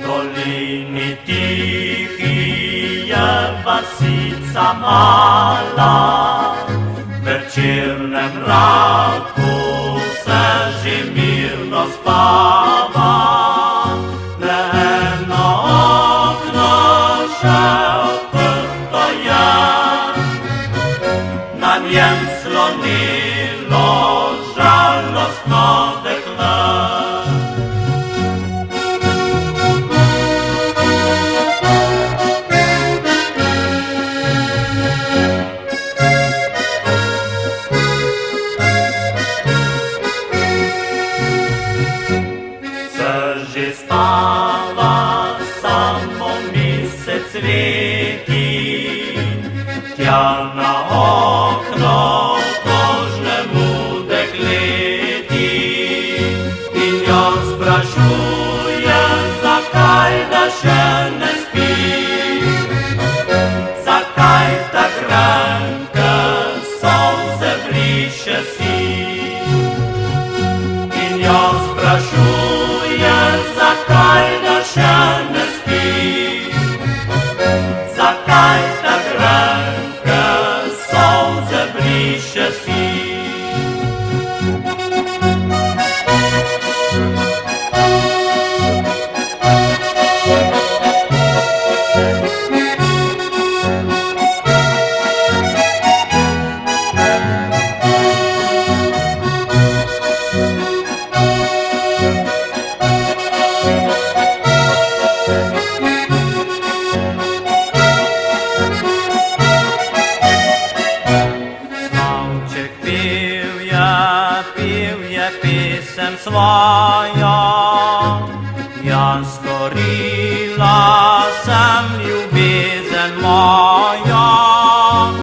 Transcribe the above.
Doliny tihije vasica mala, v večernem mraku se že mirno spava. Le eno okno še odprto je, na njem slonilo žalostno dekle. Že stala samo mesec sveti, tja na okno kožnemu dekleti, in jo sprašuje, zakaj da še ne spi, zakaj ta grenke solze briše si. In jo sprašuje, zakaj da še ne spi, zakaj ta grenke solze briše si. Pil je pesem svojo, ja storila